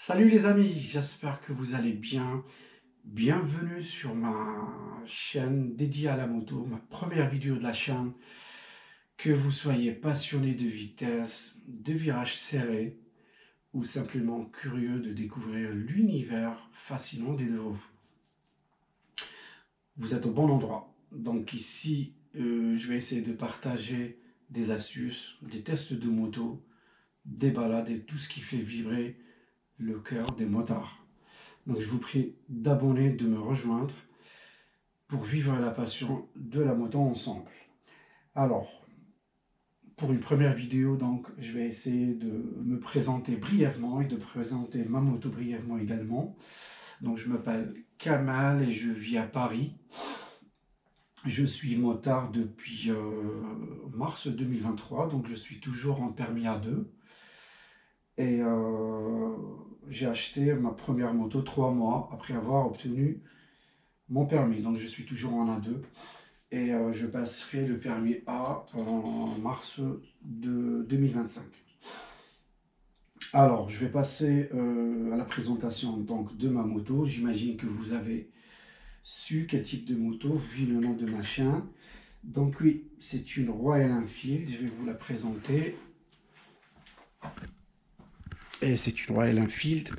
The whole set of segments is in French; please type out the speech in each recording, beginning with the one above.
Salut les amis, j'espère que vous allez bien. Bienvenue sur ma chaîne dédiée à la moto, ma première vidéo de la chaîne. Que vous soyez passionné de vitesse, de virages serrés ou simplement curieux de découvrir l'univers fascinant des deux roues. Vous êtes au bon endroit. Donc ici, je vais essayer de partager des astuces, des tests de moto, des balades et tout ce qui fait vibrer le cœur des motards. Donc je vous prie d'abonner, de me rejoindre pour vivre la passion de la moto ensemble. Alors, pour une première vidéo, donc, je vais essayer de me présenter brièvement et de présenter ma moto brièvement également. Donc je m'appelle Kamal et je vis à Paris. Je suis motard depuis mars 2023, donc je suis toujours en permis A2. Et j'ai acheté ma première moto 3 mois après avoir obtenu mon permis. Donc je suis toujours en A2 et je passerai le permis A en mars de 2025. Alors, je vais passer à la présentation donc, de ma moto. J'imagine que vous avez su quel type de moto, vu le nom de ma chaîne. Donc oui, c'est une Royal Enfield, je vais vous la présenter. Et c'est une Royal Enfield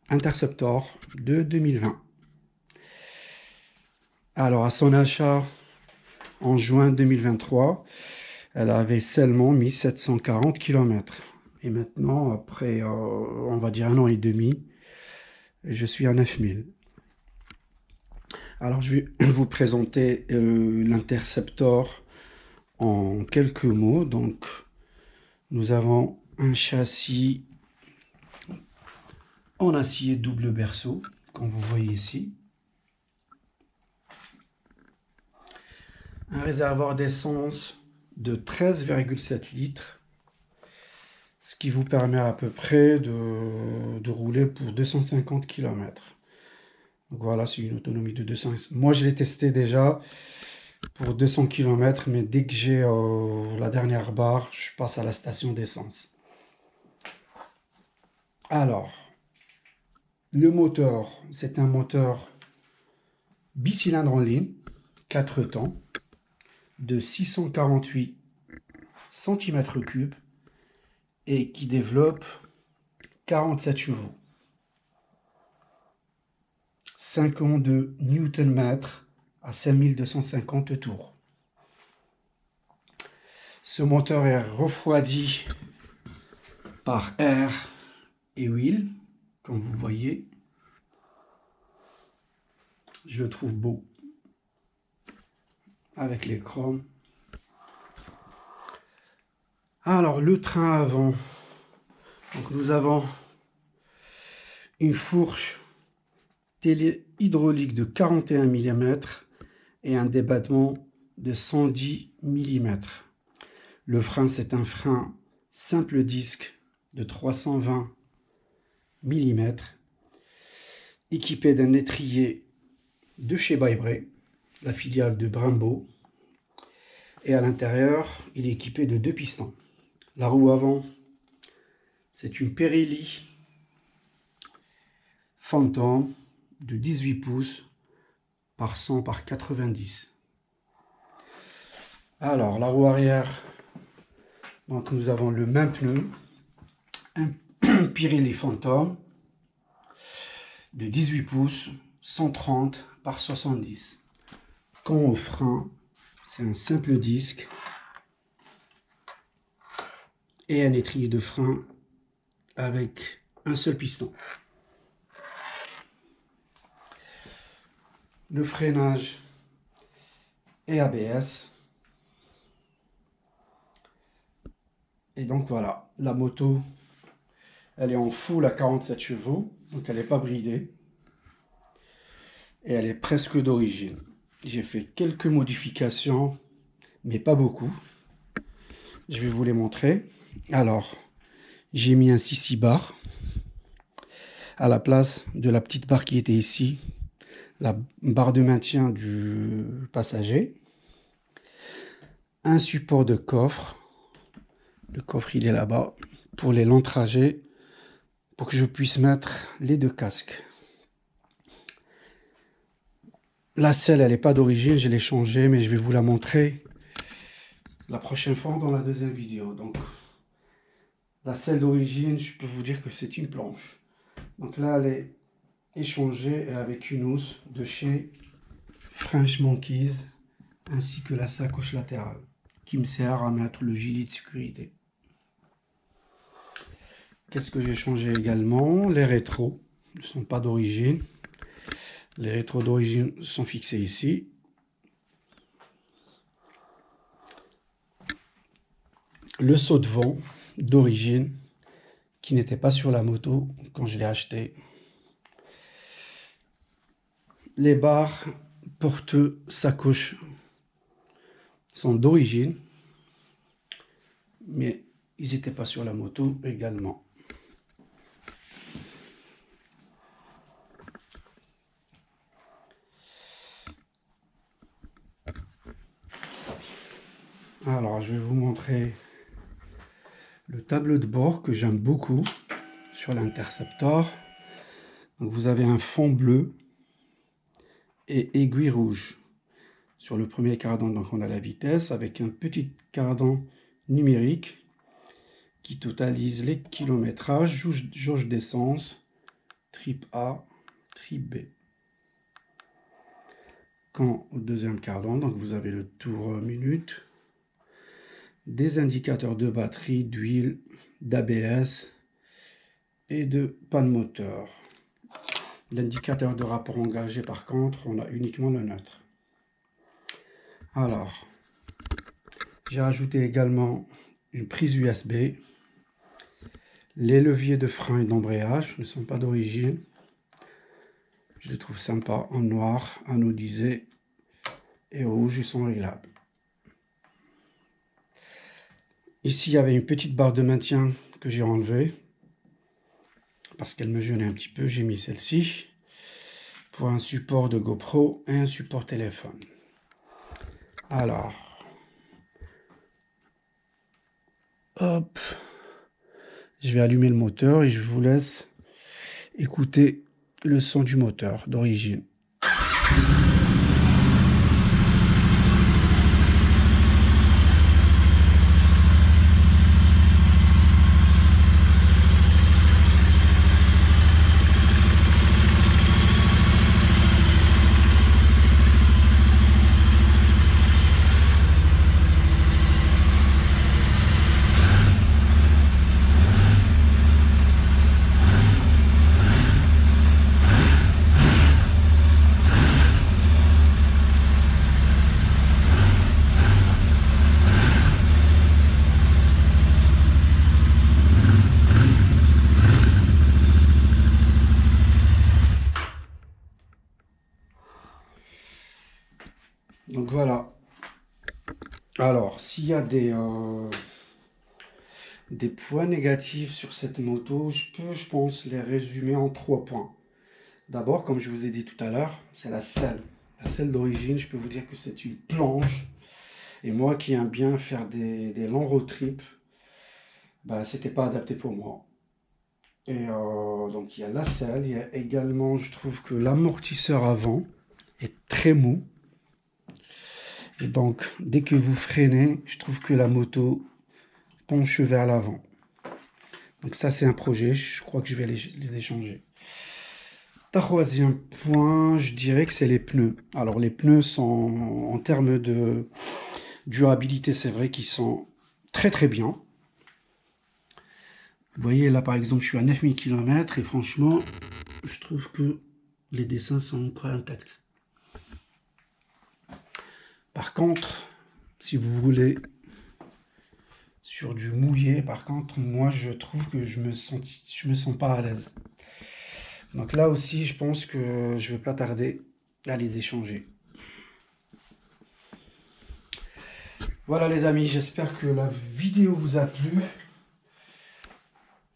Interceptor de 2020. Alors, à son achat en juin 2023, elle avait seulement 1740 km. Et maintenant, après, on va dire 1 an et demi, je suis à 9000. Alors, je vais vous présenter l'Interceptor en quelques mots. Donc, nous avons un châssis en acier double berceau, comme vous voyez ici. Un réservoir d'essence de 13,7 litres, ce qui vous permet à peu près de rouler pour 250 km. Donc voilà, c'est une autonomie de 200. Moi, je l'ai testé déjà pour 200 km, mais dès que j'ai la dernière barre, je passe à la station d'essence. Alors, le moteur, c'est un moteur bicylindre en ligne, 4 temps, de 648 cm3 et qui développe 47 chevaux. 52 Nm à 5250 tours. Ce moteur est refroidi par air et huile, comme vous voyez. Je le trouve beau, avec les chromes. Alors, le train avant. Donc, nous avons une fourche télé hydraulique de 41 mm et un débattement de 110 mm. Le frein, c'est un frein simple disque de 320 mm, équipé d'un étrier de chez By-Bray, la filiale de Brembo. Et à l'intérieur, il est équipé de 2 pistons. La roue avant, c'est une Pirelli Phantom de 18 pouces par 100 par 90. Alors, la roue arrière, donc nous avons le même pneu, un Pirelli Phantom de 18 pouces, 130 par 70. Quant au frein, c'est un simple disque et un étrier de frein avec un seul piston. Le freinage est ABS. Et donc voilà, la moto, elle est en full à 47 chevaux, donc elle n'est pas bridée. Et elle est presque d'origine. J'ai fait quelques modifications, mais pas beaucoup. Je vais vous les montrer. Alors, j'ai mis un 6 bar à la place de la petite barre qui était ici, la barre de maintien du passager. Un support de coffre. Le coffre, il est là-bas. Pour les longs trajets, pour que je puisse mettre les deux casques. La selle, elle n'est pas d'origine, je l'ai changée, mais je vais vous la montrer la prochaine fois dans la deuxième vidéo. Donc, la selle d'origine, je peux vous dire que c'est une planche. Donc là, elle est échangée avec une housse de chez French Monkeys, ainsi que la sacoche latérale, qui me sert à mettre le gilet de sécurité. Qu'est-ce que j'ai changé également? Les rétros ne sont pas d'origine. Les rétros d'origine sont fixés ici. Le saut de vent d'origine qui n'était pas sur la moto quand je l'ai acheté. Les barres porte-sacoche sont d'origine, mais ils n'étaient pas sur la moto également. Alors, je vais vous montrer le tableau de bord que j'aime beaucoup sur l'Interceptor. Donc, vous avez un fond bleu et aiguille rouge. Sur le premier cardan, donc on a la vitesse avec un petit cardan numérique qui totalise les kilométrages, jauge d'essence, trip A, trip B. Quand au deuxième cardan, donc vous avez le tour minute, des indicateurs de batterie, d'huile, d'ABS et de panne moteur. L'indicateur de rapport engagé, par contre, on a uniquement le neutre. Alors, j'ai rajouté également une prise USB. Les leviers de frein et d'embrayage ne sont pas d'origine. Je les trouve sympas en noir, anodisé et rouge, ils sont réglables. Ici, il y avait une petite barre de maintien que j'ai enlevée parce qu'elle me gênait un petit peu. J'ai mis celle-ci pour un support de GoPro et un support téléphone. Alors, hop, je vais allumer le moteur et je vous laisse écouter le son du moteur d'origine. Donc voilà. Alors, s'il y a des points négatifs sur cette moto, je pense, les résumer en 3 points. D'abord, comme je vous ai dit tout à l'heure, c'est la selle. La selle d'origine, je peux vous dire que c'est une planche. Et moi qui aime bien faire des longs road trips, bah, c'était pas adapté pour moi. Et donc il y a la selle, il y a également, je trouve que l'amortisseur avant est très mou. Et donc, dès que vous freinez, je trouve que la moto penche vers l'avant. Donc ça, c'est un projet. Je crois que je vais les échanger. Troisième point, je dirais que c'est les pneus. Alors, les pneus sont, en termes de durabilité, c'est vrai qu'ils sont très très bien. Vous voyez, là, par exemple, je suis à 9000 km et franchement, je trouve que les dessins sont encore intacts. Par contre, si vous voulez sur du mouillé, par contre, moi je trouve que je me sens pas à l'aise. Donc là aussi, je pense que je vais pas tarder à les échanger. Voilà les amis, j'espère que la vidéo vous a plu.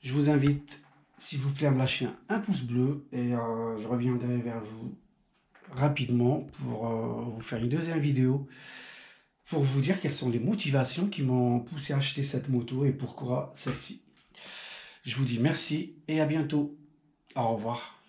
Je vous invite, s'il vous plaît, à me lâcher un pouce bleu et je reviendrai vers vous rapidement pour vous faire une deuxième vidéo pour vous dire quelles sont les motivations qui m'ont poussé à acheter cette moto et pourquoi celle-ci. Je vous dis merci et à bientôt. Au revoir.